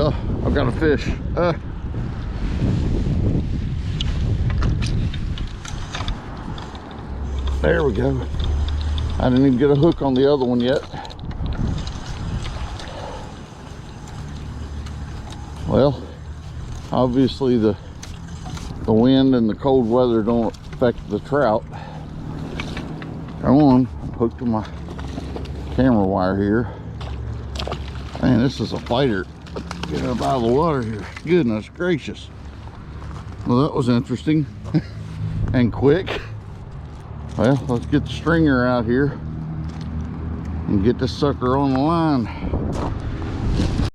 I've got a fish. There we go. I didn't even get a hook on the other one yet. Well, obviously the wind and the cold weather don't affect the trout. Come on, I'm hooked to my camera wire here. Man, this is a fighter. Get up out of the water here. Goodness gracious. Well, that was interesting and quick. Well, let's get the stringer out here and get this sucker on the line.